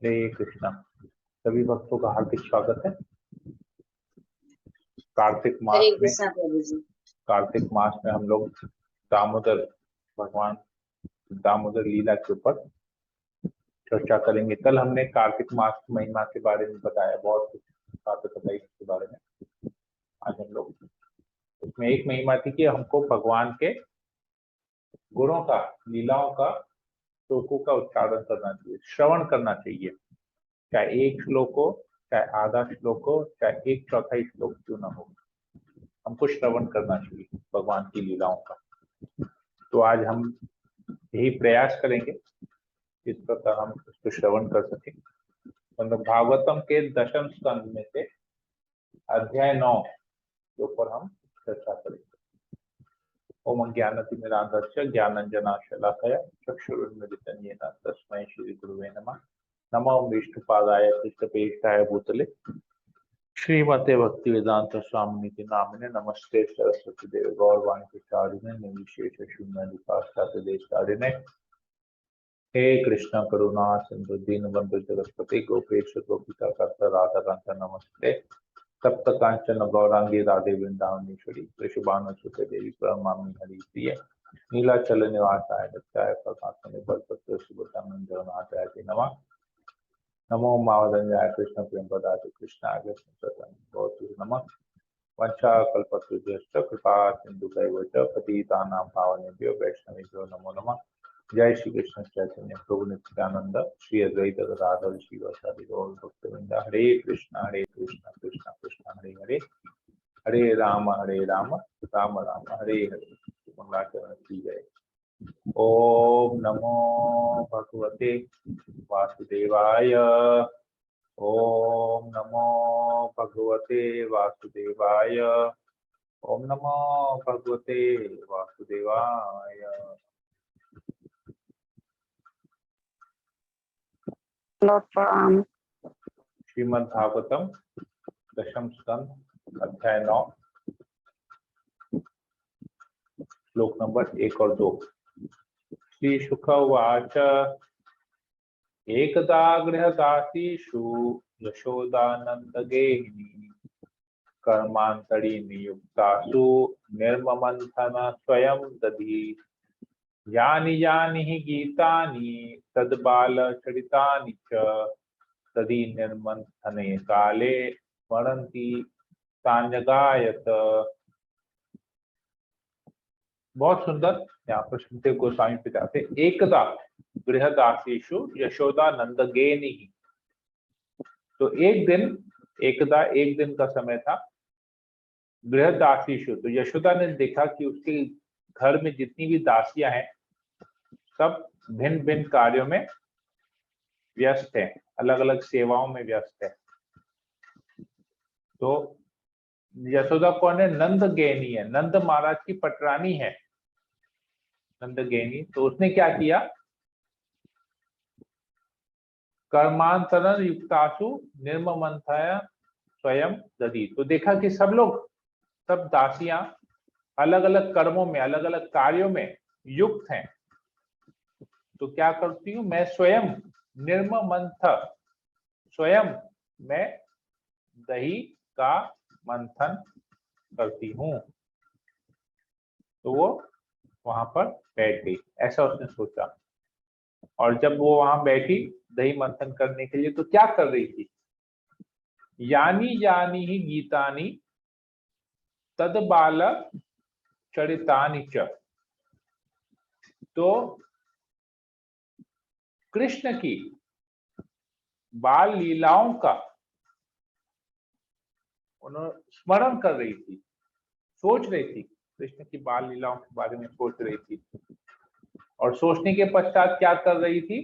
हरे कृष्णा। सभी भक्तों का हार्दिक स्वागत है। कार्तिक मास हरे में कृष्णा प्रभु जी। कार्तिक मास में हम लोग दामोदर भगवान दामोदर लीला के ऊपर चर्चा करेंगे। कल हमने कार्तिक मास की महिमा के बारे में बताया, बहुत कुछ बातें बताई इसके बारे में। आज हम लोग उसमें एक महिमा थी कि हमको भगवान के गुणों का, लीलाओं का, श्लोकों का उच्चारण करना चाहिए, श्रवण करना चाहिए। चाहे एक श्लोक हो, चाहे आधा श्लोक हो, चाहे एक चौथाई श्लोक क्यों ना हो, हमको श्रवण करना चाहिए भगवान की लीलाओं का। तो आज हम यही प्रयास करेंगे इस प्रकार हम उसको श्रवण कर सकें। मतलब भागवतम के दशम स्कंद में से अध्याय 9 के ऊपर हम चर्चा करेंगे। ओम ज्ञानतिमिरान्धस्य ज्ञानाञ्जनाशलाकया चक्षुरुन्मिलितं येन तस्मै श्री गुरुवे नमः। नमो विष्णुपादाय कृष्णप्रेष्ठाय भूतले श्रीमते भक्ति वेदांत स्वामी नामिने नमस्ते सरस्वती देव गौरवाणी प्रचारिणे निर्विशेष शून्य देशारिणे। हे कृष्ण करुणा सिंधु दीनबंधु जगतपति गोपेश गोपिका कांत राधा कांत नमस्ते। सप्त कांचन गौरांगी राधे वृंदावनेश्वरी वृषभानुसुते देवी प्रणमामि हरिप्रिय। नीलाचल निवासाय दत्ताय प्रकाशने बलपत्र सुभद्रानंद जगन्नाथाय नमः। नमो मावदंजाय कृष्ण प्रेम पदाति कृष्णाय कृष्ण गौतु नमः। वंशाकल्पतरुभ्यश्च कृपा सिन्धुभैव च पतितानां पावनेभ्यो वैष्णवेभ्यो नमो नमः। जय श्री कृष्ण चैतन्य प्रभु नित्यानंद श्री अद्वैत गदाधर श्रीवासादि गौर भक्तवृंद। हरे कृष्ण कृष्ण कृष्ण हरे हरे, हरे राम राम राम हरे हरे। मंगलाचरण की जय। ओम नमो भगवते वासुदेवाय। ओम नमो भगवते वासुदेवाय। ओम नमो भगवते वासुदेवाय। श्रीमद् भागवतम दशम स्कंद अध्याय 9 श्लोक नंबर 1 और 2। श्री शुक उवाच एकदा गृहदासीषु यशोदानन्दगेहिनी कर्मान्तरी नियुक्तासु निर्ममन्थन स्वयं दधी। यानि यानि हि गीतानि तद्बालचरितानि च तदी निर्मन्थने काले स्मरन्ति तान्यगायत। बहुत सुंदर। यहाँ पर सुनते गोस्वामी पिता थे। एकदा गृहदासीषु यशोदा नंदगेनी। तो एक दिन, एकदा एक दिन का समय था। गृहदासीषु, तो यशोदा ने देखा कि उसके घर में जितनी भी दासियां हैं सब भिन्न भिन्न कार्यों में व्यस्त हैं, अलग अलग सेवाओं में व्यस्त है। तो यशोदा कौन है? नंदगेनी है, नंद महाराज की पटरानी है नंदगेनी। तो उसने क्या किया? कर्मांतरण युक्तासु निर्ममंथया स्वयं दधी। तो देखा कि सब लोग, सब दासियां अलग अलग कर्मों में, अलग अलग कार्यों में युक्त हैं। तो क्या करती हूं मैं? स्वयं निर्ममंथ, स्वयं मैं दही का मंथन करती हूं। तो वो वहां पर बैठ गई, ऐसा उसने सोचा। और जब वो वहां बैठी दही मंथन करने के लिए, तो क्या कर रही थी? यानी यानी ही गीतानी तद बाल चरितानि च। तो कृष्ण की बाल लीलाओं का उन्होंने स्मरण कर रही थी, सोच रही थी, कृष्ण की बाल लीलाओं के बारे में सोच रही थी। और सोचने के पश्चात क्या कर रही थी?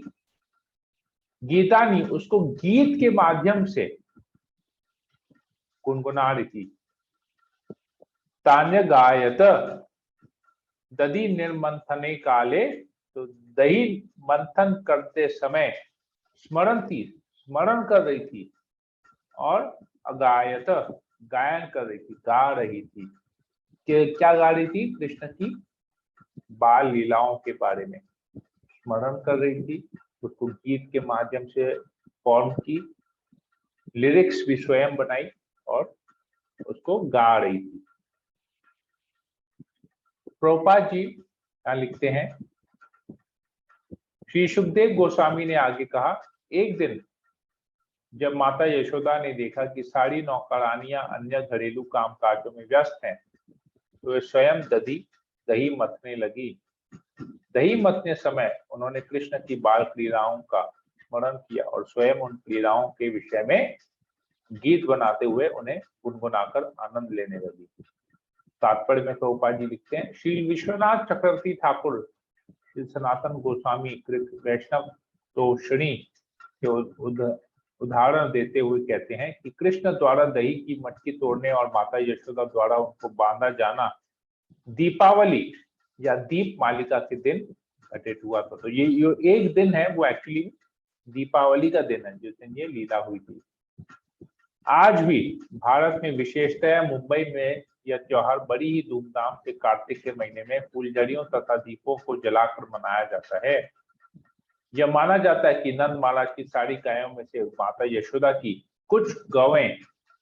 गीतानी, उसको गीत के माध्यम से गुनगुना रही थी। तान्य गायत दधि निर्मंथने काले। तो दही मंथन करते समय स्मरण कर रही थी। और अगायत, गायन कर रही थी, गा रही थी। क्या गा रही थी? कृष्ण की बाल लीलाओं के बारे में स्मरण कर रही थी, उसको गीत के माध्यम से फॉर्म की, लिरिक्स भी स्वयं बनाई और उसको गा रही थी। प्रभुपाद जी यहाँ लिखते हैं, श्री सुखदेव गोस्वामी ने आगे कहा, एक दिन जब माता यशोदा ने देखा कि सारी नौकरानियां अन्य घरेलू कामकाजों में व्यस्त हैं, तो वे स्वयं दही मथने लगी। दही मथने समय उन्होंने कृष्ण की बाल क्रीड़ाओं का स्मरण किया और स्वयं उन क्रीड़ाओं के विषय में गीत बनाते हुए उन्हें गुनगुनाकर आनंद लेने लगी। तात्पर्य में प्रभुपाद जी लिखते हैं, श्री विश्वनाथ चक्रवर्ती ठाकुर, श्री सनातन गोस्वामी वैष्णव तोषणी के उदाहरण देते हुए कहते हैं कि कृष्ण द्वारा दही की मटकी तोड़ने और माता यशोदा द्वारा उनको बांधा जाना दीपावली या दीप मालिका के दिन घटित हुआ था। तो ये एक दिन है, वो एक्चुअली दीपावली का दिन है जिस दिन ये लीला हुई थी। आज भी भारत में विशेषतः मुंबई में यह त्योहार बड़ी ही धूमधाम से कार्तिक के महीने में फूलझड़ियों तथा दीपों को जलाकर मनाया जाता है। यह माना जाता है कि नंद महाराज की सारी गायों में से माता यशोदा की कुछ गौएं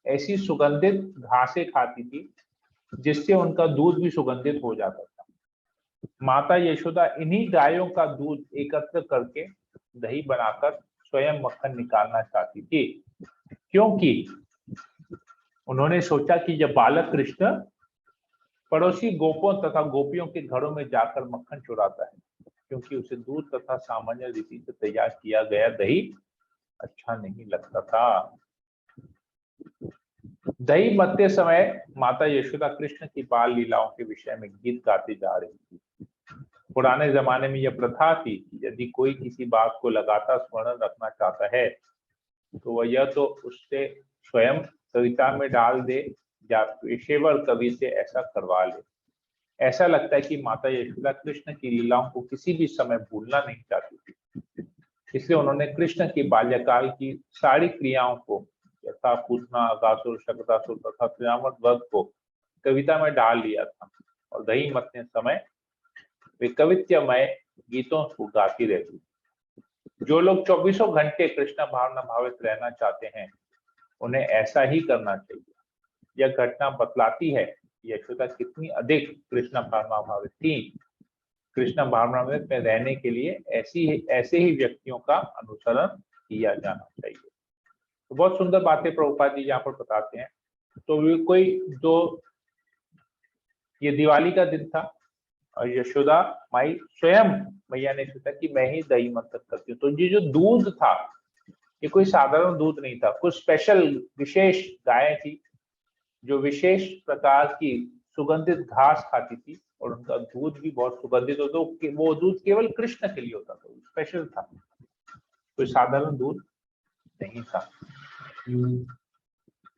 ऐसी सुगंधित घासें खाती थी जिससे उनका दूध भी सुगंधित हो जाता था। माता यशोदा इन्हीं गायों का दूध एकत्र करके दही बनाकर स्वयं मक्खन निकालना चाहती थी, क्योंकि उन्होंने सोचा कि जब बालक कृष्ण पड़ोसी गोपों तथा गोपियों के घरों में जाकर मक्खन चुराता है, क्योंकि उसे दूध तथा सामान्य रीति से तैयार किया गया दही अच्छा नहीं लगता था। दही मथते समय माता यशोदा कृष्ण की बाल लीलाओं के विषय में गीत गाती जा रही थी। पुराने जमाने में यह प्रथा थी कि यदि कोई किसी बात को लगातार स्मरण रखना चाहता है तो वह यह तो उससे स्वयं कविता में डाल दे या पेशेवर कवि से ऐसा करवा ले। ऐसा लगता है कि माता यशोदा कृष्ण की लीलाओं को किसी भी समय भूलना नहीं चाहती थी, इसलिए उन्होंने कृष्ण की बाल्यकाल की सारी क्रियाओं को यथा पूतना, अगासुर, शकटासुर तथा त्रियामत वध को कविता में डाल लिया था और दही मथने समय वे कवित्वमय गीतों को गाती रहती। जो लोग 24 घंटे कृष्ण भावना भावित रहना चाहते हैं उन्हें ऐसा ही करना चाहिए। यह घटना बतलाती है यशोदा कितनी अधिक कृष्ण भावना भावित थी। कृष्ण भावनामृत में रहने के लिए ऐसे ही व्यक्तियों का अनुसरण किया जाना चाहिए। तो बहुत सुंदर बातें प्रभुपाद जी यहाँ पर बताते हैं। तो ये दिवाली का दिन था और यशोदा माई स्वयं मैया ने सोचा कि मैं ही दही मंथन करती हूँ। तो ये जो दूध था ये कोई साधारण दूध नहीं था, कुछ स्पेशल विशेष गायें थी जो विशेष प्रकार की सुगंधित घास खाती थी और उनका दूध भी बहुत सुगंधित होता। वो दूध केवल कृष्ण के लिए होता था, स्पेशल था, कोई साधारण दूध नहीं था।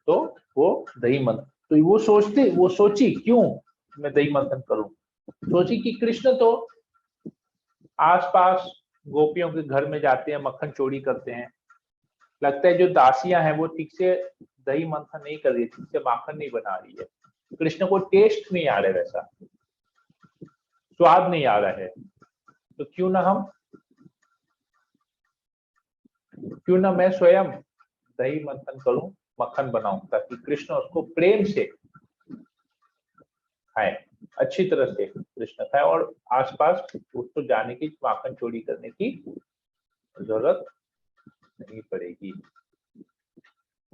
तो वो दही मंथन, तो वो सोची क्यों मैं दही मंथन करूं। सोची कि कृष्ण तो आसपास गोपियों के घर में जाते हैं, मक्खन चोरी करते हैं, लगता है जो दासियां हैं वो ठीक से दही मंथन नहीं कर रही, ठीक से माखन नहीं बना रही है, कृष्ण को टेस्ट नहीं आ रहा है, वैसा स्वाद नहीं आ रहा है, तो क्यों ना मैं स्वयं दही मंथन करूं, मक्खन बनाऊं, ताकि कृष्ण उसको प्रेम से खाए, अच्छी तरह से कृष्ण खाए और आसपास उसको जाने की, माखन चोरी करने की जरूरत नहीं पड़ेगी।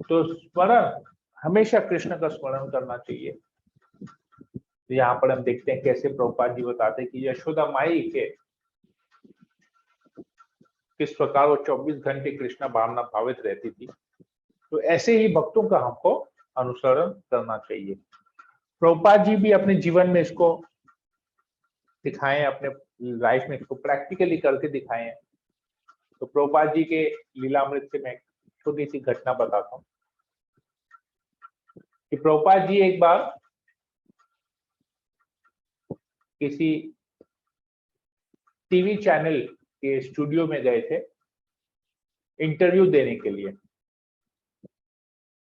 तो स्मरण, हमेशा कृष्ण का स्मरण करना चाहिए। तो यहाँ पर हम देखते हैं कैसे प्रभुपाद जी बताते हैं कि यशोदा माई के किस प्रकार वो 24 घंटे कृष्ण भावना भावित रहती थी। तो ऐसे ही भक्तों का हमको अनुसरण करना चाहिए। प्रभुपाद जी भी अपने जीवन में इसको दिखाएं, अपने लाइफ में इसको प्रैक्टिकली करके दिखाएं। तो प्रभुपाद जी के लीलामृत से मैं छोटी सी घटना बताता हूँ कि प्रभुपाद जी एक बार किसी टीवी चैनल के स्टूडियो में गए थे इंटरव्यू देने के लिए।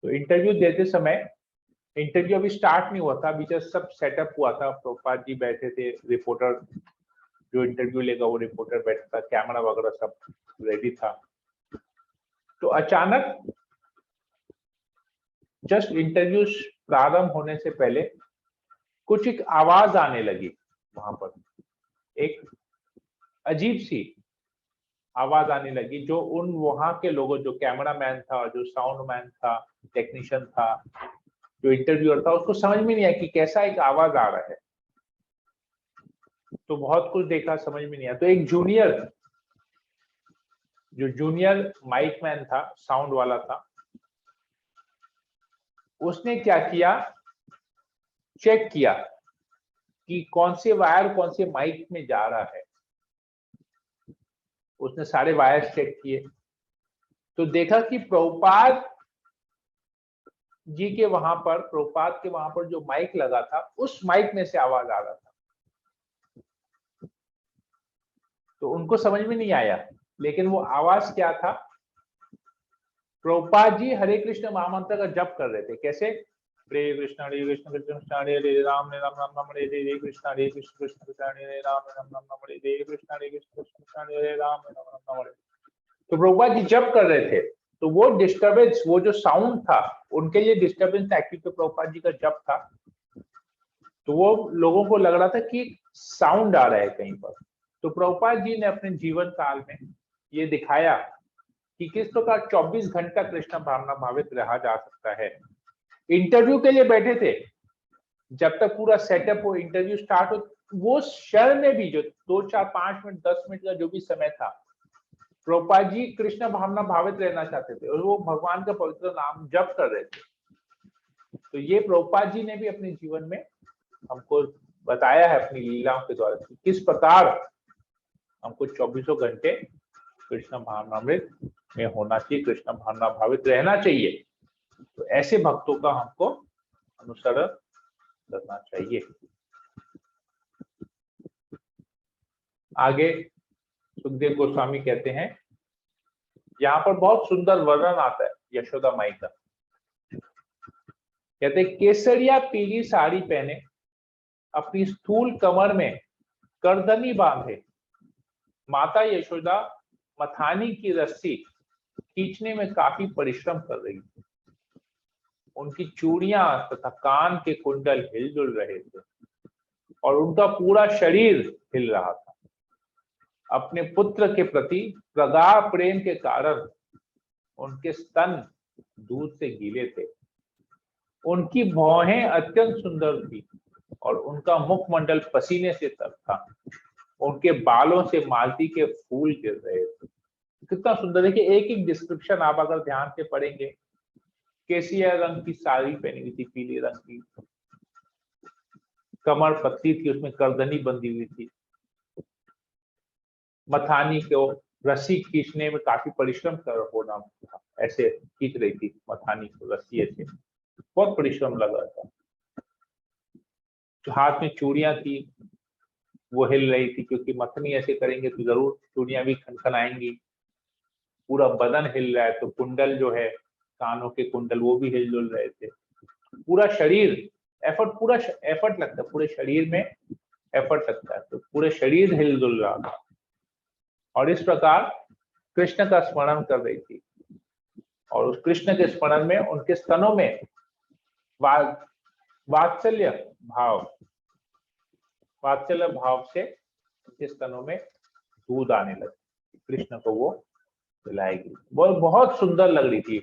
तो इंटरव्यू देते समय, इंटरव्यू अभी स्टार्ट नहीं हुआ था, अभी जस्ट सब सेटअप हुआ था। प्रभुपाद जी बैठे थे, रिपोर्टर जो इंटरव्यू लेगा वो रिपोर्टर बैठा था, कैमरा वगैरह सब रेडी था। तो अचानक जस्ट इंटरव्यू प्रारंभ होने से पहले कुछ एक आवाज आने लगी वहां पर, एक अजीब सी आवाज आने लगी जो उन वहां के लोगों, जो कैमरामैन था, जो साउंड मैन था, टेक्नीशियन था, जो इंटरव्यूअर था, उसको समझ में नहीं आया कि कैसा एक आवाज आ रहा है। तो बहुत कुछ देखा, समझ में नहीं आया। तो एक जूनियर माइक मैन था, साउंड वाला था, उसने क्या किया, चेक किया कि कौन से वायर कौन से माइक में जा रहा है। उसने सारे वायर चेक किए तो देखा कि प्रभुपाद जी के वहां पर, प्रभुपाद के वहां पर जो माइक लगा था, उस माइक में से आवाज आ रहा था। तो उनको समझ में नहीं आया, लेकिन वो आवाज क्या था, प्रभुपाद जी हरे कृष्ण महामंत्र का जप कर रहे थे। कैसे? हरे कृष्ण कृष्ण कृष्ण हरे राम राम राम हरे कृष्ण कृष्ण हरे राम राम राम हरे कृष्ण कृष्ण हरे राम राम हरे। तो प्रभुपाद जी जप कर रहे थे, तो वो डिस्टर्बेंस, वो जो साउंड था, उनके लिए डिस्टर्बेंस था एक्चुअली। तो प्रभुपाद जी का जप था, तो वो लोगों को लग रहा था कि साउंड आ रहा है कहीं पर। तो प्रभुपाद जी ने अपने जीवन काल में ये दिखाया कि किस प्रकार 24 घंटा कृष्ण भावना भावित रहा जा सकता है। इंटरव्यू के लिए बैठे थे, जब तक पूरा सेटअप हो, इंटरव्यू स्टार्ट हो, वो क्षण में भी जो 2 4 5 मिनट 10 मिनट का जो भी समय था, प्रभुपाद जी कृष्ण भावना भावित रहना चाहते थे और वो भगवान का पवित्र नाम जप कर रहे थे। तो ये प्रभुपाद जी ने भी अपने जीवन में हमको बताया है अपनी लीलाओं के द्वारा कि किस प्रकार हमको 24 घंटे कृष्ण भावनामृत में होना चाहिए, कृष्ण भावना भावित रहना चाहिए। तो ऐसे भक्तों का हमको अनुसरण करना चाहिए। आगे सुखदेव गोस्वामी कहते हैं, यहाँ पर बहुत सुंदर वर्णन आता है यशोदा माई का। कहते केसरिया पीली साड़ी पहने, अपनी स्थूल कमर में करदनी बांधे, माता यशोदा मथानी की रस्सी खींचने में काफी परिश्रम कर रही थी। उनकी चूड़ियां तथा कान के कुंडल हिलजुल रहे थे और उनका पूरा शरीर हिल रहा था। अपने पुत्र के प्रति प्रगाढ़ प्रेम के कारण उनके स्तन दूध से गीले थे। उनकी भौहें अत्यंत सुंदर थी और उनका मुखमंडल पसीने से तर था। उनके बालों से मालती के फूल गिर रहे थे। कितना सुंदर! देखिए, एक एक डिस्क्रिप्शन आप अगर ध्यान से पढ़ेंगे। केसिया रंग की साड़ी पहनी हुई थी, पीले रंग की, कमर पतली थी, उसमें करदनी बंधी हुई थी, मथानी को रस्सी खींचने में काफी परिश्रम कर होना था, ऐसे खींच रही थी मथानी को रस्सी, ऐसे बहुत परिश्रम लग रहा था। तो हाथ में चूड़ियां थी, वो हिल रही थी, क्योंकि मथनी ऐसे करेंगे तो जरूर चूड़ियां भी खनखनाएंगी। पूरा बदन हिल रहा है, तो कुंडल जो है, कानों के कुंडल, वो भी हिलजुल रहे थे। पूरा शरीर पूरा एफर्ट लगता है, पूरे शरीर में एफर्ट लगता है, तो पूरे शरीर हिलजुल रहा था। और इस प्रकार कृष्ण का स्मरण कर रही थी, और उस कृष्ण के स्मरण में उनके स्तनों में वात्सल्य भाव से उनके स्तनों में दूध आने लगे। कृष्ण को वो पिलाएगी। वो बहुत सुंदर लग रही थी।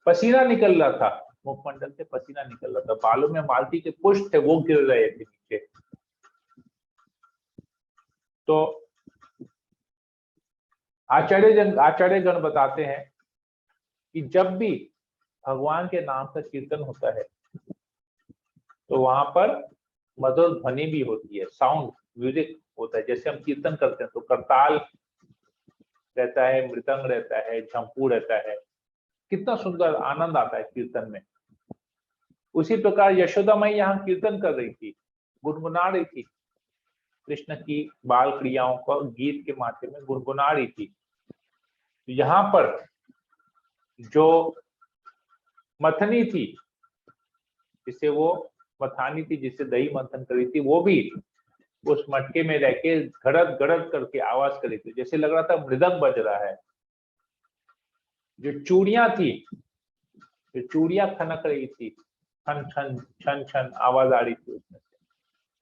पसीना निकल रहा था, मुखमंडल से पसीना निकल रहा था, बालों में मालती के पुष्प थे, वो गिर रहे थे नीचे। तो आचार्यगण बताते हैं कि जब भी भगवान के नाम का कीर्तन होता है तो वहां पर मधुर ध्वनि भी होती है, साउंड, म्यूजिक होता है। जैसे हम कीर्तन करते हैं तो करताल रहता है, मृदंग रहता है, झंपू रहता है, कितना सुंदर आनंद आता है कीर्तन में। उसी प्रकार यशोदा माई यहाँ कीर्तन कर रही थी, गुनगुना रही थी, कृष्ण की बाल क्रियाओं को गीत के माध्यम में गुनगुना रही थी। तो यहाँ पर जो मथनी थी, जिसे वो मथानी थी, जिससे दही मंथन करी थी, वो भी उस मटके में रह के गड़क गड़क करके आवाज करी थी, जैसे लग रहा था मृदंग बज रहा है। जो चूड़ियां थी, जो चूड़ियां खनक रही थी, छन छन छन छन आवाज आ रही थी उसमें से,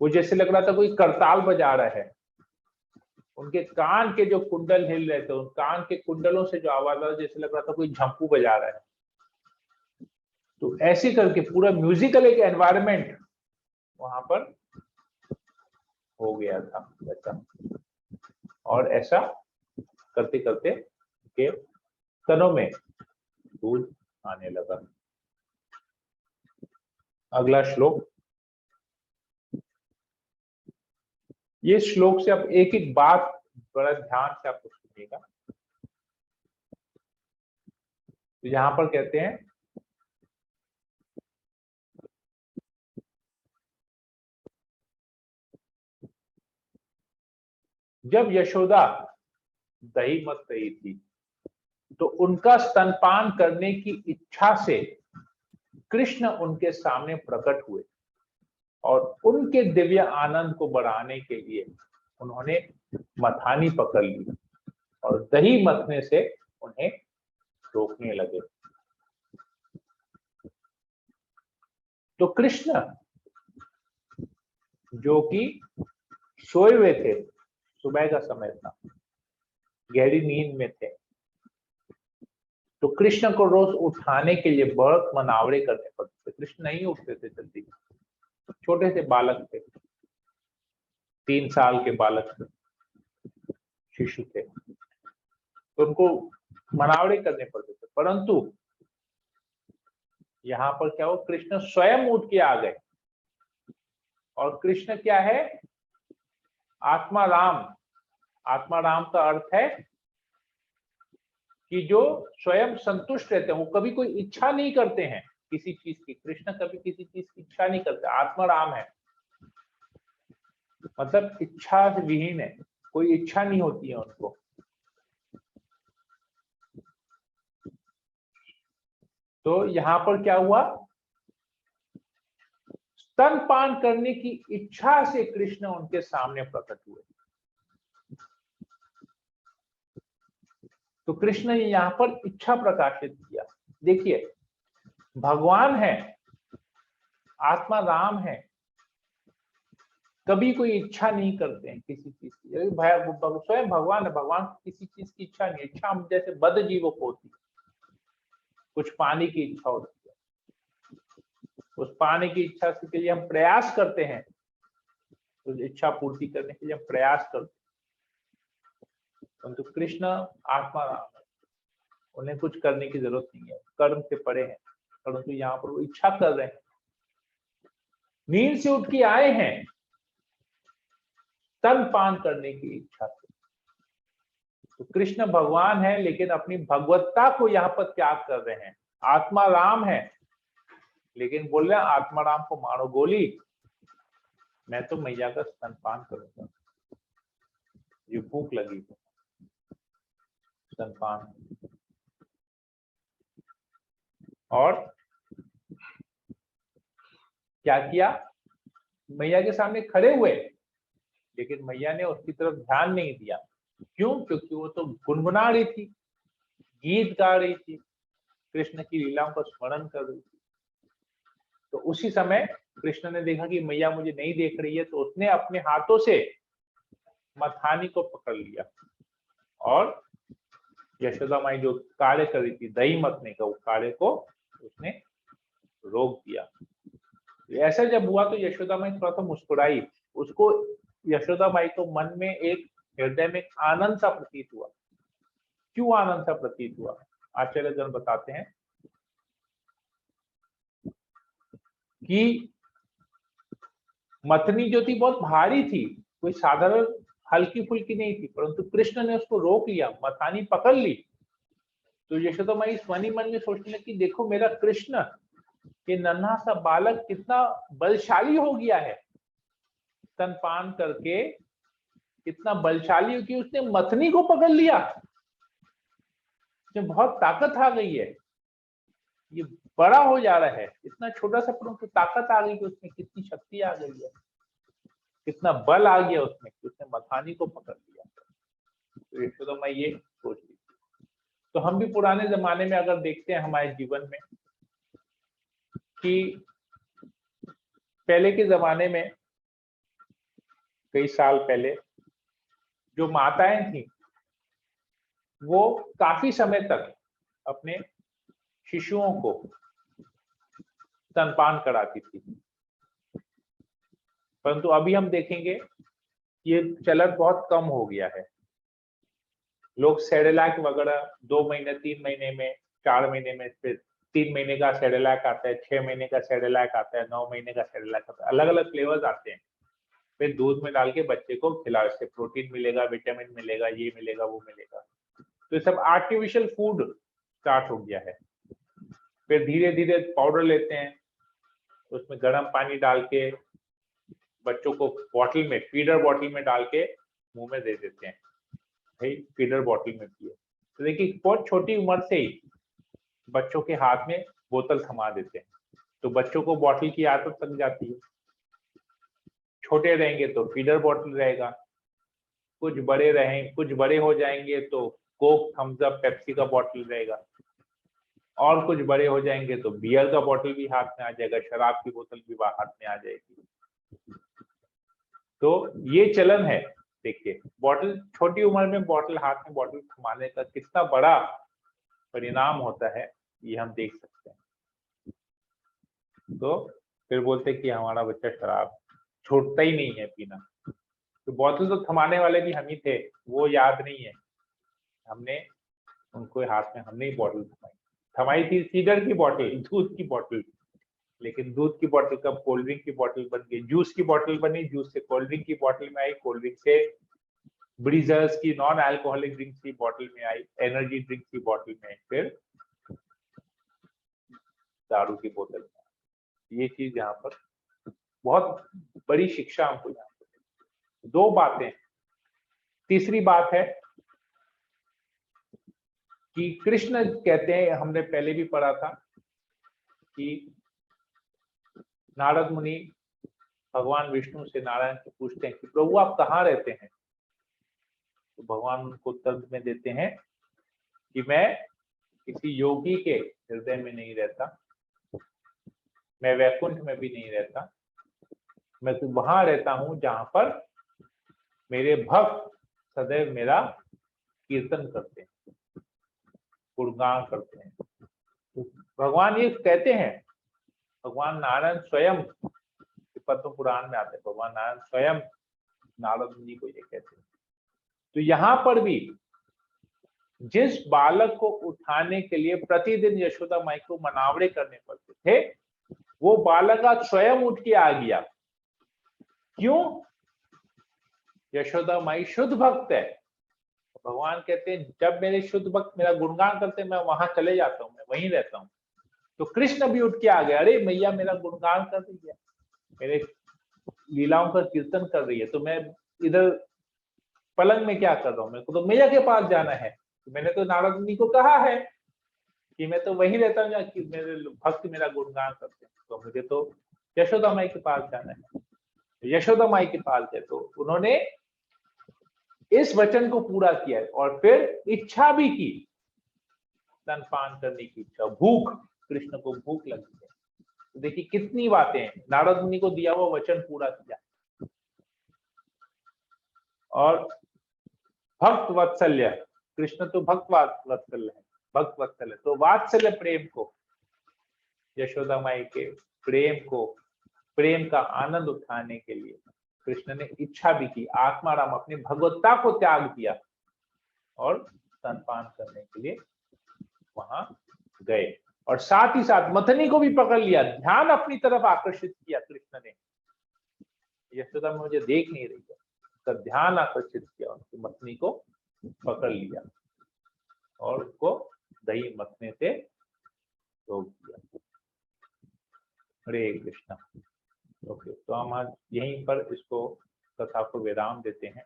वो जैसे लग रहा था कोई करताल बजा रहा है। उनके कान के जो कुंडल हिल रहे थे, उन कान के कुंडलों से जो आवाज आ रहा, जैसे लग रहा था कोई झंपू बजा रहा है। तो ऐसे करके पूरा म्यूजिकल एक एनवायरनमेंट वहां पर हो गया था ऐसा। और ऐसा करते करते के कनों में दूध आने लगा। अगला श्लोक। ये श्लोक से आप एक एक बात बड़ा ध्यान से आपको सुनिएगा। तो यहां पर कहते हैं, जब यशोदा दही मत रही थी तो उनका स्तनपान करने की इच्छा से कृष्ण उनके सामने प्रकट हुए और उनके दिव्य आनंद को बढ़ाने के लिए उन्होंने मथानी पकड़ ली और दही मथने से उन्हें रोकने लगे। तो कृष्ण जो कि सोए हुए थे, सुबह का समय था, गहरी नींद में थे, तो कृष्ण को रोज उठाने के लिए बहुत मनावड़े करने पड़ते थे। कृष्ण नहीं उठते थे जल्दी, छोटे से बालक थे, 3 साल के बालक थे, शिशु थे, तो उनको मनावड़े करने पड़ते थे। परंतु यहाँ पर क्या हो, कृष्ण स्वयं उठ के आ गए। और कृष्ण क्या है? आत्मा राम। आत्मा राम का अर्थ है कि जो स्वयं संतुष्ट रहते हैं, वो कभी कोई इच्छा नहीं करते हैं किसी चीज की। कृष्ण कभी किसी चीज की इच्छा नहीं करते, आत्मा राम है, मतलब इच्छा विहीन है, कोई इच्छा नहीं होती है उनको। तो यहाँ पर क्या हुआ, स्तनपान करने की इच्छा से कृष्ण उनके सामने प्रकट हुए। तो कृष्ण ने यहाँ पर इच्छा प्रकाशित किया। देखिए, भगवान है, आत्मा राम है, कभी कोई इच्छा नहीं करते हैं किसी चीज की। स्वयं भगवान है, भगवान किसी चीज की इच्छा नहीं। इच्छा हम जैसे बद्ध जीवों को होती है, कुछ पाने की इच्छा होती है, उस पाने की इच्छा के लिए हम प्रयास करते हैं, उस इच्छा पूर्ति करने के लिए हम प्रयास करते हैं। परंतु कृष्ण आत्मा राम है, उन्हें कुछ करने की जरूरत नहीं है, कर्म से परे हैं, परंतु यहाँ पर वो इच्छा कर रहे हैं, नींद से उठ के आए हैं स्तनपान करने की इच्छा से। तो कृष्ण भगवान है, लेकिन अपनी भगवत्ता को यहाँ पर त्याग कर रहे हैं। आत्मा राम है, लेकिन बोल रहे हैं आत्मा राम को मारो गोली, मैं तो मैया का स्तनपान करूंगा, ये भूख लगी है, स्तनपान। और क्या किया, मैया के सामने खड़े हुए, लेकिन मैया ने उसकी तरफ ध्यान नहीं दिया। क्यों? क्योंकि वो तो गुनगुना रही थी, गीत गा रही थी, कृष्ण की लीलाओं का स्मरण कर रही थी। तो उसी समय कृष्ण ने देखा कि मैया मुझे नहीं देख रही है, तो उसने अपने हाथों से मथानी को पकड़ लिया और यशोदा माई जो कार्य कर रही थी दही मथने का, वो कार्य को उसने रोक दिया। ऐसा जब हुआ तो यशोदा माई थोड़ा सा मुस्कुराई। उसको, यशोदा माई को मन में एक, हृदय में आनंद सा प्रतीत हुआ। क्यों आनंद सा प्रतीत हुआ? आचार्यगण बताते हैं कि मथनी जो थी बहुत भारी थी, कोई साधारण हल्की फुल्की नहीं थी, परंतु कृष्ण ने उसको रोक लिया, मथानी पकड़ ली। तो यशोदा माई स्वनी मन में सोचने लगी, देखो मेरा कृष्ण, ये नन्हा सा बालक कितना बलशाली हो गया है, स्तनपान करके कितना बलशाली हो कि उसने मथनी को पकड़ लिया, उसमें बहुत ताकत आ गई है, ये बड़ा हो जा रहा है, इतना छोटा सा परंतु ताकत आ गई कि उसमें कितनी शक्ति आ गई है, कितना बल आ गया उसमें कि उसने मथानी को पकड़ लिया। तो यशोदा माई ये सोच रही थी। तो हम भी पुराने जमाने में अगर देखते हैं हमारे जीवन में कि पहले के जमाने में, कई साल पहले जो माताएं थी वो काफी समय तक अपने शिशुओं को स्तनपान कराती थी, परंतु अभी हम देखेंगे ये चलन बहुत कम हो गया है। लोग सेरेलैक वगैरह 2 महीने 3 महीने में, 4 महीने में, फिर 3 महीने का सेरेलैक आता है, 6 महीने का सेरेलैक आता है, 9 महीने का सेरेलैक आता है, अलग अलग फ्लेवर्स आते हैं। फिर दूध में डाल के बच्चे को खिला, इससे प्रोटीन मिलेगा, विटामिन मिलेगा, ये मिलेगा, वो मिलेगा। तो ये सब आर्टिफिशियल फूड स्टार्ट हो गया है। फिर धीरे धीरे पाउडर लेते हैं, उसमें गर्म पानी डाल के बच्चों को बॉटल में, फीडर बॉटल में डाल के मुंह में दे देते हैं, भाई फीडर बॉटल में पिए। तो देखिए बहुत छोटी उम्र से ही बच्चों के हाथ में बोतल थमा देते हैं, तो बच्चों को बॉटल की आदत लग जाती है। छोटे रहेंगे तो फीडर बॉटल रहेगा, कुछ बड़े हो जाएंगे तो कोक, थम्स अप, पेप्सी का बॉटल रहेगा, और कुछ बड़े हो जाएंगे तो बियर का बॉटल भी हाथ में आ जाएगा, शराब की बोतल भी हाथ में आ जाएगी। तो ये चलन है। देखिए बॉटल, छोटी उम्र में बॉटल, हाथ में बॉटल थमाने का कितना बड़ा परिणाम होता है ये हम देख सकते हैं। तो फिर बोलते कि हमारा बच्चा शराब छोड़ता ही नहीं है पीना। तो बोतल तो थमाने वाले भी हम ही थे, वो याद नहीं है, हमने उनको हाथ में, हमने ही बोतल थमाई थी, सीडर की बोतल, दूध की बोतल। लेकिन दूध की बोतल कब कोल्ड ड्रिंक की बोतल बन गई, जूस की बोतल बनी, जूस से कोल्ड ड्रिंक की बोतल में आई, कोल्ड ड्रिंक से ब्रीजर्स की नॉन अल्कोहलिक ड्रिंक की बोतल में आई, एनर्जी ड्रिंक की बोतल में, फिर दारू की बोतल में। ये चीज यहाँ पर बहुत बड़ी शिक्षा हमको यहाँ पर। दो बातें। तीसरी बात है कि कृष्ण कहते हैं, हमने पहले भी पढ़ा था कि नारद मुनि भगवान विष्णु से, नारायण से पूछते हैं कि प्रभु आप कहाँ रहते हैं? तो भगवान उनको उत्तर में देते हैं कि मैं किसी योगी के हृदय में नहीं रहता, मैं वैकुंठ में भी नहीं रहता, मैं तो वहां रहता हूं जहां पर मेरे भक्त सदैव मेरा कीर्तन करते हैं, गुणगान करते हैं। तो भगवान ये कहते हैं, भगवान नारायण स्वयं, पद्म पुराण में आते हैं, भगवान नारायण स्वयं नारद मुनि को ये कहते हैं। तो यहाँ पर भी जिस बालक को उठाने के लिए प्रतिदिन यशोदा माई को मनावड़े करने पड़ते थे, वो बालक आज स्वयं उठ के आ गया। क्यों? यशोदा माई शुद्ध भक्त है। भगवान कहते हैं जब मेरे शुद्ध भक्त मेरा गुणगान करते हैं, मैं वहां चले जाता हूँ, मैं वहीं रहता हूँ। तो कृष्ण भी उठ के आ गया, अरे मैया मेरा गुणगान कर रही है, मेरे लीलाओं का कीर्तन कर रही है, तो मैं इधर पलंग में क्या कर रहा हूँ, मेरे को तो मैया के पास जाना है। तो मैंने तो नारद मुनि को कहा है कि मैं तो वहीं रहता हूँ जहाँ मेरे भक्त मेरा गुणगान करते हैं, तो मुझे तो यशोदा माई के पास जाना है। यशोदा माई के पास गए तो उन्होंने इस वचन को पूरा किया और फिर इच्छा भी की, स्तनपान करने की इच्छा, भूख, कृष्ण को भूख लगी है। तो देखिए कितनी बातें हैं, नारद मुनि को दिया हुआ वचन पूरा किया। और भक्त वत्सल्य, कृष्ण तो भक्त वत्सल्य है, भक्त वत्सल्य, तो वात्सल्य प्रेम को, यशोदा माई के प्रेम को, प्रेम का आनंद उठाने के लिए कृष्ण ने इच्छा भी की, आत्माराम अपनी भगवत्ता को त्याग दिया और स्तनपान करने के लिए वहां गए। और साथ ही साथ मथनी को भी पकड़ लिया, ध्यान अपनी तरफ आकर्षित किया कृष्ण ने। यशोदा मुझे देख नहीं रही है, उसका ध्यान आकर्षित किया, उनकी मथनी को पकड़ लिया और उसको दही मथने से रोक दिया। हरे कृष्णा। ओके, तो हम आज यहीं पर इसको, कथा को विराम देते हैं।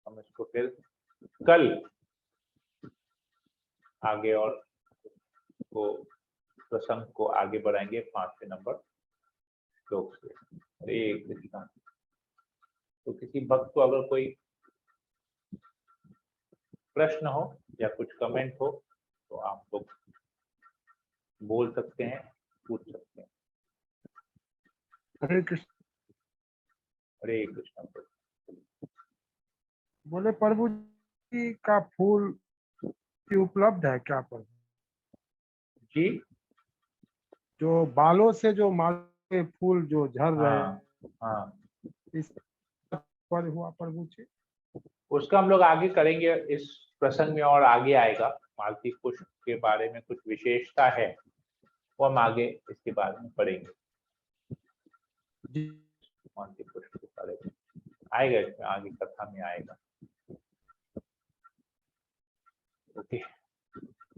हम इसको फिर कल आगे और को प्रसंग को आगे बढ़ाएंगे 5वें नंबर श्लोक से। हरे कृष्णा। तो किसी भक्त को अगर कोई प्रश्न हो या कुछ कमेंट हो तो आप लोग बोल सकते हैं, पूछ सकते हैं। हरे कृष्ण। हरे कृष्ण। बोले प्रभु जी का फूल की उपलब्ध है क्या प्रभु? जी जो बालों से जो माला के फूल जो झड़ रहे हैं, हाँ, इस पर हुआ प्रभु जी? उसका हम लोग आगे करेंगे, इस प्रसंग में और आगे आएगा। मालती पुष्प के बारे में कुछ विशेषता है, वो हम आगे इसके बारे में पढ़ेंगे। जी मालती पुष्प के बारे में आएगा, इसमें आगे कथा में आएगा। ओके,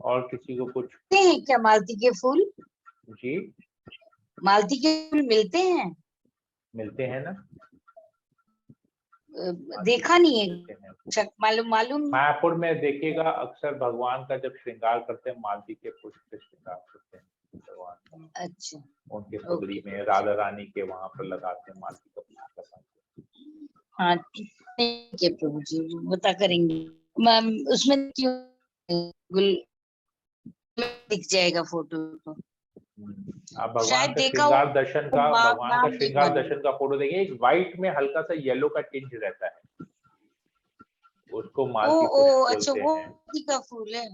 और किसी को कुछ? हैं क्या मालती के फूल? जी मालती के फूल मिलते हैं? मिलते हैं ना, देखा नहीं है, मिलते हैं। मालूम मायापुर में देखिएगा, अक्सर भगवान का जब श्रृंगार करते हैं मालती के पुष्प से श्रृंगार करते हैं भगवान का। अच्छा, उनके पगड़ी में राधा रानी के वहां पर लगाते हैं मालती का पुष्प। हाँ ठीक है प्रभु जी, बता करेंगे। उसमें क्यों गुल दिख जाएगा फोटो तो? आप भगवान शायद का देखा श्रृंगार हो, दर्शन का, भगवान का नाम नहीं श्रृंगार मालूम। दर्शन का फोटो देखिए, एक व्हाइट में हल्का सा येलो का टिंज रहता है, उसको मालती पुष्प अच्छा, बोलते वो हैं। मालती का फूल है।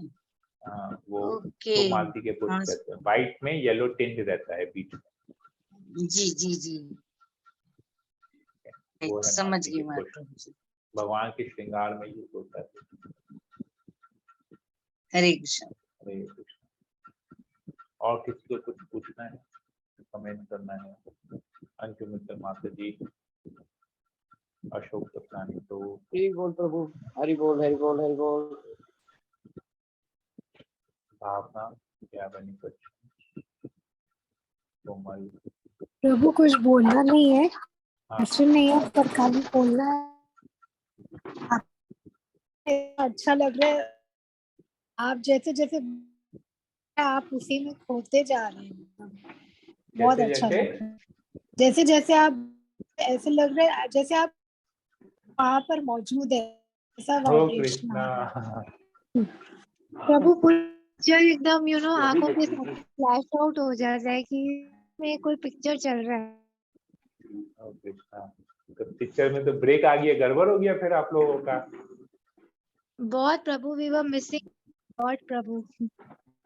हाँ, वो ओके, तो मालती के पुष्प हाँ, कहते हैं। व्हाइट में येलो टिंज रहता है बीच में, जी जी जी, वो है समझ मालती गई के मैं पुष्प। प्रभु जी। भगवान के श्रृंगार में यूज होता है। हरे कृष्ण। हरे कृष्ण। और किसी को कुछ पूछना है, कमेंट करना है? अंशु मित्र माता जी, अशोक सपनानी, तो हरि बोल प्रभु, हरि बोल, हरि बोल, हरि बोल। भावना क्या बनी कुछ? कोमल, प्रभु कुछ बोलना नहीं है, हाँ क्वेश्चन नहीं है, पर खाली बोलना है। अच्छा लग रहा है, आप जैसे जैसे आप उसी में खोते जा रहे हैं, बहुत जैसे अच्छा जैसे लग रहा है। जैसे जैसे आप ऐसे लग रहा है जैसे आप वहां पर मौजूद है, ऐसा हो वाइब्रेशन कृष्णा। आ रहा है। प्रभु पिक्चर एकदम आंखों के साथ फ्लैश आउट हो जाता है कि में कोई पिक्चर चल रहा है। हो कृष्णा, तो पिक्चर में तो ब्रेक आ गया, गड़बड़ हो गया फिर आप लोगों का। बहुत प्रभु, वी वर मिसिंग गॉड प्रभु।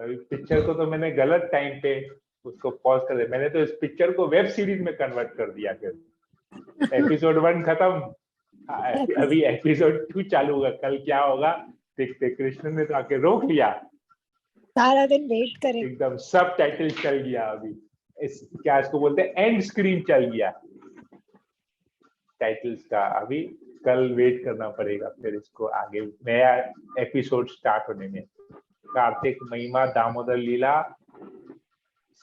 अभी पिक्चर को तो मैंने गलत टाइम पे उसको पॉज कर दिया, मैंने तो इस पिक्चर को वेब सीरीज में कन्वर्ट कर दिया। फिर एपिसोड 1 खत्म, अभी एपिसोड 2 चालू होगा। कल क्या होगा देखते। कृष्ण ने तो आके रोक लिया, सारा दिन वेट करें। एकदम सब टाइटल चल गया। अभी क्या इसको बोलते हैं, एंड स्क्रीन चल गया टाइटल्स का। अभी कल वेट करना पड़ेगा फिर इसको आगे नया एपिसोड स्टार्ट होने में। कार्तिक महिमा दामोदर लीला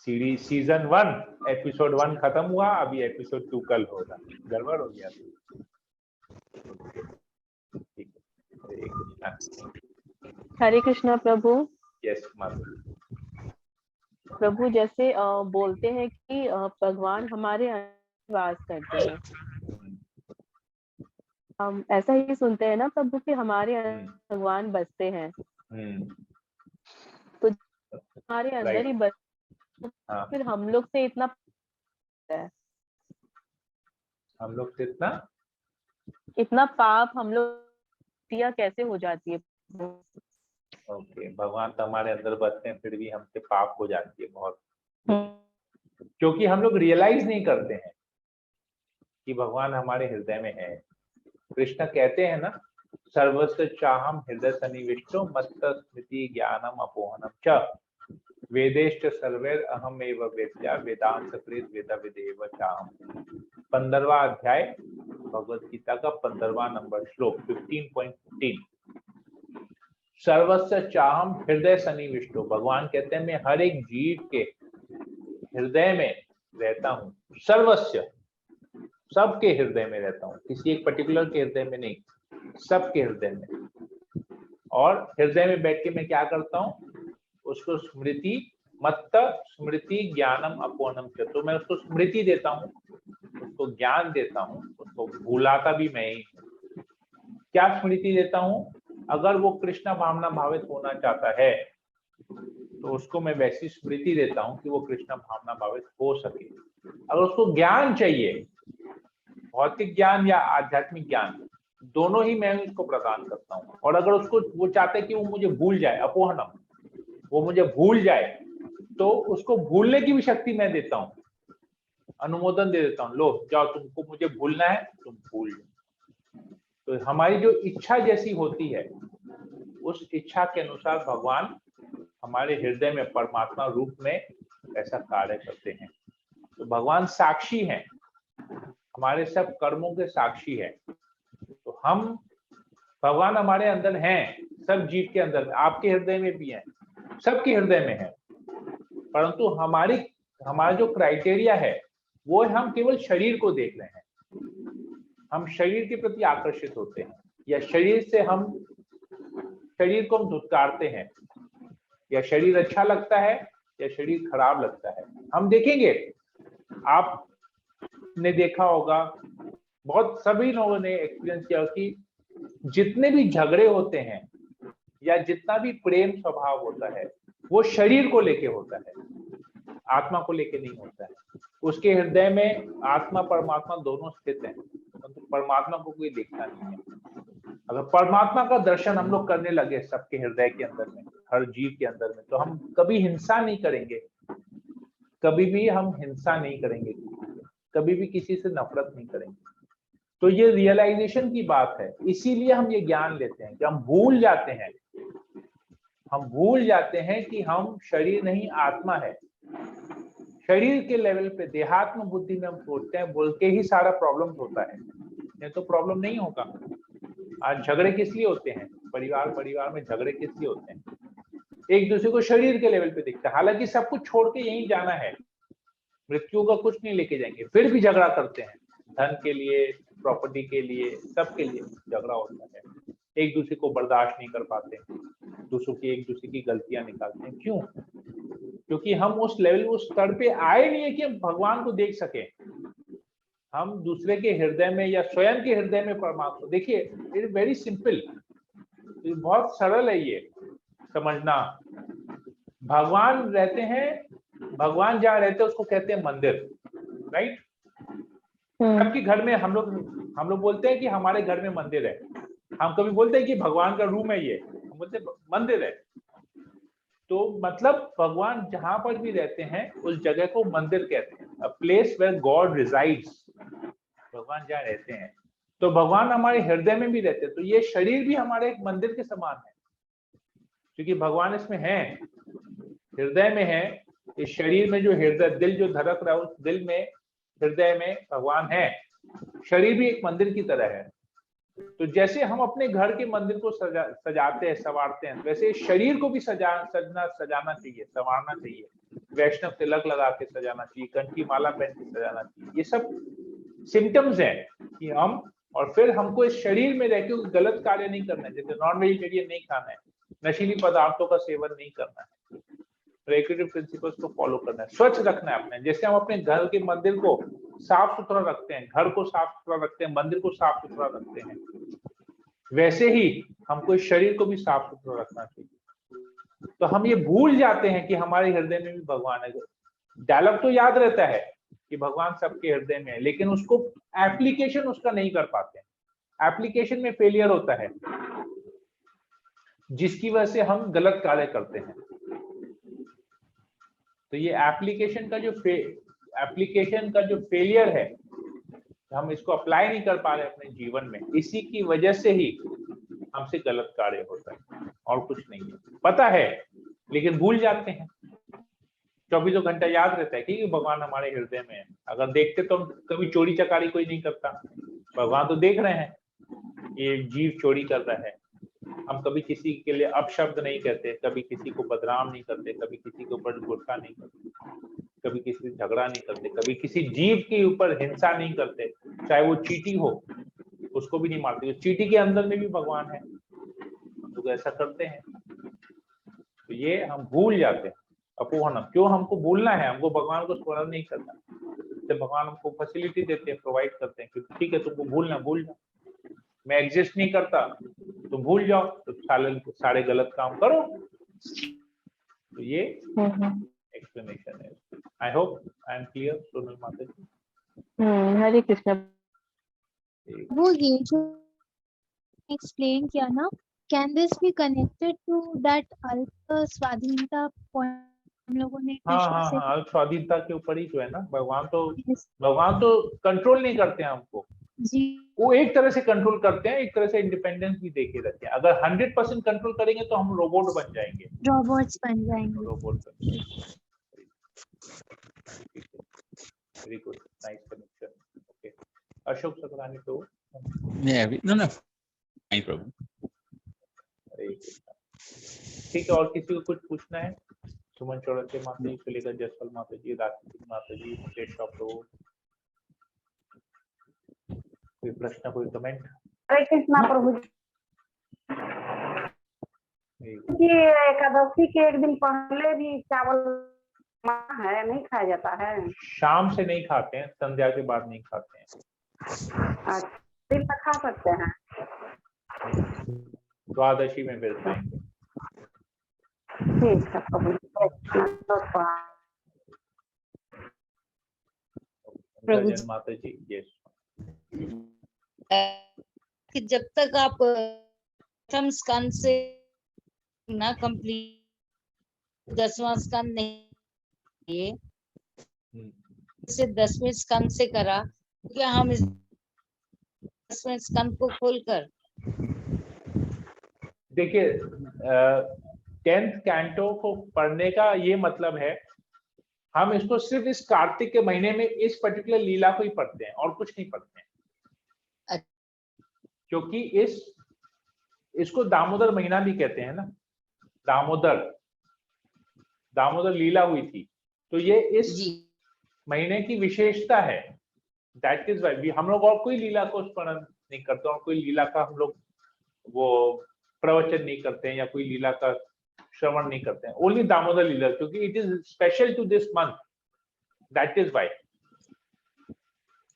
सीरीज सीजन 1 एपिसोड 1 खत्म हुआ, अभी एपिसोड 2 कल होगा। गड़बड़ हो गया। ठीक है, हरे कृष्णा प्रभु। यस माधुरी। प्रभु जैसे बोलते हैं कि भगवान हमारे अंदर वास करते हैं, हम ऐसा ही सुनते हैं ना प्रभु कि हमारे अंदर भगवान बसते हैं। तो हमारे अंदर ही बस, फिर हम लोग से इतना है, हम लोग से इतना पाप हम लोग कैसे हो जाती है? ओके, भगवान तो हमारे अंदर बसते हैं, फिर भी हमसे पाप हो जाती है बहुत, क्योंकि हम लोग रियलाइज नहीं करते हैं कि भगवान हमारे हृदय में है। कृष्ण कहते हैं ना, सर्वस्व चाहम हृदय सन्निविष्टो मत्त स्मृति ज्ञानम अपोहनम च वेदेश्च सर्वैर अहम एव वेद्या वेदांत प्रेत वेदा विदेव चाहम। 15वां अध्याय भगवत गीता का 15वां नंबर श्लोक 15.15। सर्वस्व चाहम हृदय सन्निविष्टो, भगवान कहते हैं मैं हर एक जीव के हृदय में रहता हूँ। सर्वस्व, सबके हृदय में रहता हूँ, किसी एक पर्टिकुलर के हृदय में नहीं, सबके हृदय में। और हृदय में बैठ के मैं क्या करता हूँ, उसको स्मृति मत्त स्मृति ज्ञानम अपोहनम च, तो मैं उसको स्मृति देता हूँ, उसको ज्ञान देता हूँ, उसको भूलाता भी मैं ही हूँ। क्या स्मृति देता हूँ? अगर वो कृष्ण भावना भावित होना चाहता है तो उसको मैं वैसी स्मृति देता हूँ कि वो कृष्ण भावना भावित हो सके। अगर उसको ज्ञान चाहिए, भौतिक ज्ञान या आध्यात्मिक ज्ञान, दोनों ही मैं उसको प्रदान करता हूँ। और अगर उसको वो चाहता है कि वो मुझे भूल जाए, अपोहनम, वो मुझे भूल जाए, तो उसको भूलने की भी शक्ति मैं देता हूँ, अनुमोदन दे देता हूँ, लो जाओ, तुमको मुझे भूलना है, तुम भूल जाओ। तो हमारी जो इच्छा जैसी होती है, उस इच्छा के अनुसार भगवान हमारे हृदय में परमात्मा रूप में ऐसा कार्य करते हैं। तो भगवान साक्षी हैं, हमारे सब कर्मों के साक्षी है। तो हम, भगवान हमारे अंदर हैं, सब जीव के अंदर, आपके हृदय में भी है, सबके हृदय में है, परंतु हमारा जो क्राइटेरिया है वो हम केवल शरीर को देख रहे हैं। हम शरीर के प्रति आकर्षित होते हैं, या शरीर को हम धुतकारते हैं, या शरीर अच्छा लगता है या शरीर खराब लगता है। हम देखेंगे, आपने देखा होगा, बहुत सभी लोगों ने एक्सपीरियंस किया कि जितने भी झगड़े होते हैं या जितना भी प्रेम स्वभाव होता है वो शरीर को लेके होता है, आत्मा को लेके नहीं होता है। उसके हृदय में आत्मा परमात्मा दोनों स्थित हैं, परंतु परमात्मा को कोई देखता नहीं है। अगर परमात्मा का दर्शन हम लोग करने लगे सबके हृदय के अंदर में, हर जीव के अंदर में, तो हम कभी हिंसा नहीं करेंगे, कभी भी हम हिंसा नहीं करेंगे, कभी भी किसी से नफरत नहीं करेंगे। तो ये रियलाइजेशन की बात है। इसीलिए हम ये ज्ञान लेते हैं कि हम भूल जाते हैं कि हम शरीर नहीं आत्मा है। शरीर के लेवल पे, देहात्म बुद्धि में हम सोचते हैं, बोल के ही सारा प्रॉब्लम होता है, नहीं तो प्रॉब्लम नहीं होगा। आज झगड़े किस लिए होते हैं? परिवार में झगड़े किस लिए होते हैं? एक दूसरे को शरीर के लेवल पे दिखता है, हालांकि सब कुछ छोड़ के यहीं जाना है, मृत्यु का कुछ नहीं लेके जाएंगे, फिर भी झगड़ा करते हैं, धन के लिए, प्रॉपर्टी के लिए, सबके लिए झगड़ा होता है। एक दूसरे को बर्दाश्त नहीं कर पाते, एक दूसरे की गलतियां निकालते हैं। क्यों? क्योंकि हम उस लेवल, उस स्तर पे आए नहीं है कि हम भगवान को देख सके। हम दूसरे के हृदय में या स्वयं के हृदय में परमात्मा, देखिए इट इज वेरी सिंपल, बहुत सरल है ये समझना। भगवान रहते हैं, भगवान जहाँ रहते हैं उसको कहते हैं मंदिर, राइट? सबके घर में हम लोग बोलते हैं कि हमारे घर में मंदिर है। हम कभी बोलते हैं कि भगवान का रूम है, ये हम बोलते हैं मंदिर है। तो मतलब भगवान जहां पर भी रहते हैं उस जगह को मंदिर कहते हैं, a place where god resides. भगवान जहाँ रहते हैं, तो भगवान हमारे हृदय में भी रहते हैं। तो ये शरीर भी हमारे एक मंदिर के समान है, क्योंकि भगवान इसमें है, हृदय में है। इस शरीर में जो हृदय, दिल जो धड़क रहा है, उस दिल में, हृदय में भगवान है। शरीर भी एक मंदिर की तरह है। तो जैसे हम अपने घर के मंदिर को सजाते हैं, संवारते हैं, वैसे शरीर को भी सजाना चाहिए, संवारना चाहिए। वैष्णव तिलक लगा के सजाना चाहिए, कंठी माला पहन के सजाना चाहिए। ये सब सिम्टम्स हैं कि हम, और फिर हमको इस शरीर में रह के गलत कार्य नहीं करना है। जैसे नॉन वेजिटेरियन नहीं खाना है, नशीली पदार्थों का सेवन नहीं करना है, रेक्रिएटिव प्रिंसिपल्स को फॉलो करना है, स्वच्छ रखना है अपने। जैसे हम अपने घर के मंदिर को साफ सुथरा रखते हैं, घर को साफ सुथरा रखते हैं, मंदिर को साफ सुथरा रखते हैं, वैसे ही हमको इस शरीर को भी साफ सुथरा रखना चाहिए। तो हम ये भूल जाते हैं कि हमारे हृदय में भी भगवान है। डायलॉग तो याद रहता है कि भगवान सबके हृदय में है, लेकिन उसको एप्लीकेशन उसका नहीं कर पाते। एप्लीकेशन में फेलियर होता है, जिसकी वजह से हम गलत कार्य करते हैं। तो ये एप्लीकेशन का जो फेलियर है, हम इसको अप्लाई नहीं कर पा रहे अपने जीवन में, इसी की वजह से ही हमसे गलत कार्य होता है, और कुछ नहीं है। पता है लेकिन भूल जाते हैं। 24 घंटा याद रहता है कि भगवान हमारे हृदय में है। अगर देखते तो कभी चोरी चकारी कोई नहीं करता, भगवान तो देख रहे हैं ये जीव चोरी कर रहा है। हम कभी किसी के लिए अपशब्द नहीं कहते, कभी किसी को बदनाम नहीं करते, कभी किसी के ऊपर गुस्सा नहीं करते, कभी किसी से झगड़ा नहीं करते, कभी किसी जीव के ऊपर हिंसा नहीं करते, चाहे वो चींटी हो उसको भी नहीं मारते। चींटी के अंदर में भी भगवान है, तो ऐसा करते हैं। तो ये हम भूल जाते हैं, अपोहनम। क्यों हमको भूलना है? हमको भगवान को स्मरण नहीं करना, तो भगवान हमको फैसिलिटी देते हैं, प्रोवाइड करते हैं कि ठीक है तुमको भूलना, भूल जाओ, मैं एग्जिस्ट नहीं करता, तुम भूल जाओ तो सारे गलत काम करो। तो ये एक्सप्लेनेशन है। I hope I am clear Sonal माता जी। हरे कृष्णा। वो ये जो एक्सप्लेन किया ना, can this be connected to that अल्प स्वाधीनता पॉइंट हम लोगों ने हाँ कृष्ण हाँ से हाँ, स्वाधीनता के ऊपर ही जो है ना, भगवान तो कंट्रोल नहीं करते हैं हमको, जी वो एक तरह से कंट्रोल करते हैं, एक तरह से इंडिपेंडेंस भी देके रखते हैं। अगर 100% कंट्रोल करेंगे तो हम रोबोट बन जाएंगे, रोबोट्स बन जाएंगे। रोबोट बन जाएंगे। Very good, nice connection. Okay, Ashok Sakrani तो no, नहीं प्रभु। हरे कृष्णा। ठीक है, और किसी को कुछ पूछना है? सुमन चौरसिया माता जी से लेकर जसपाल माता जी, राष्ट्रपति माता जी, मुकेश प्रभु, कोई प्रश्न, कोई कमेंट? हरे कृष्णा प्रभु जी। एकादशी के एक दिन पहले भी चावल है, नहीं खाया जाता है? शाम से नहीं खाते हैं, संध्या के बाद नहीं खाते हैं। अच्छा, दिन तक खा सकते हैं? द्वादशी में मिल पाएंगे। ठीक है प्रभु। प्रभु जन माता जी, यस। कि जब तक आप प्रथम स्कंद से ना कंप्लीट 10वां स्कंद नहीं, से 10वें स्कंद से करा, क्या हम इस 10वें स्कंद को खोलकर देखिए 10th कैंटो को पढ़ने का ये मतलब है, हम इसको सिर्फ इस कार्तिक के महीने में इस पर्टिकुलर लीला को ही पढ़ते हैं और कुछ नहीं पढ़ते हैं, क्योंकि इसको दामोदर महीना भी कहते हैं ना, दामोदर लीला हुई थी, तो ये इस महीने की विशेषता है। दैट इज वाई हम लोग और कोई लीला को स्मरण नहीं करते, और कोई लीला का हम लोग वो प्रवचन नहीं करते हैं या कोई लीला का श्रवण नहीं करते हैं, ओनली दामोदर लीला, क्योंकि it is special to this month, that is why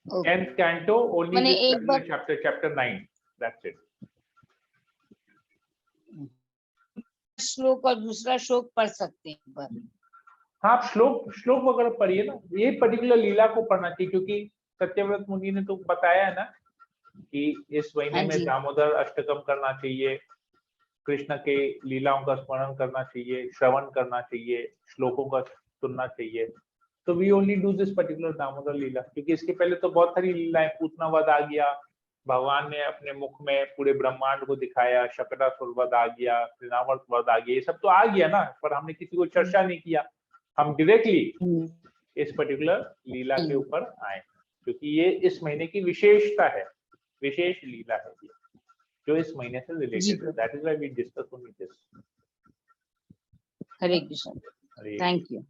10th canto only मैंने this एक बार chapter 9, that's it। श्लोक और दूसरा श्लोक पढ़ सकते हैं पर हाँ, श्लोक वगैरह पढ़िए ना, ये पर्टिकुलर लीला को पढ़ना चाहिए, क्योंकि सत्यव्रत मुनि ने तो बताया है ना कि इस महीने में दामोदर अष्टकम करना चाहिए, कृष्ण के लीलाओं का स्मरण करना चाहिए, श्रवण करना चाहिए, श्लोकों का सुनना चाहिए। तो we only do this particular Damodar लीला, क्योंकि इसके पहले तो बहुत सारी लीलाएं, पूतना वध आ गया, भगवान ने अपने मुख में पूरे ब्रह्मांड को दिखाया, शकटासुर वध आ गया, त्रिनावर्त वध आ गया, ये सब तो आ गया ना, पर हमने किसी को चर्चा नहीं किया, हम डायरेक्टली इस पर्टिकुलर लीला के ऊपर आए, क्योंकि ये इस महीने की विशेषता है, विशेष लीला है ये, जो इस महीने से रिलेटेड है। That is why we discuss only this. Hare Krishna, thank you.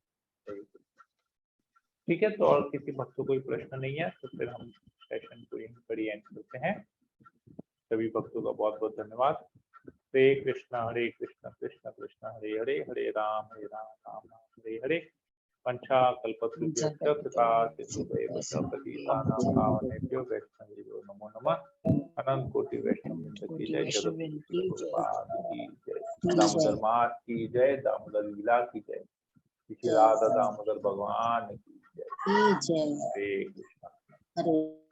ठीक है, तो और किसी भक्त को कोई प्रश्न नहीं है तो फिर हम सेशन को यहीं पर एंड करते हैं। सभी भक्तों का बहुत बहुत धन्यवाद। हरे कृष्णा कृष्ण कृष्ण हरे हरे, हरे राम राम राम हरे हरे। पंचा कल्पतरुभ्यश्च कृपा सिन्धुभ्यो पतितानां पावनेभ्यो वैष्णवेभ्यो नमो नमः। अनंत कोटि वैष्णव की जय, जगत की जय, दामोदर मास की जय, दामोदर लीला की जय, श्री राधा दामोदर भगवान की जय। जय हरे कृष्णा। हरे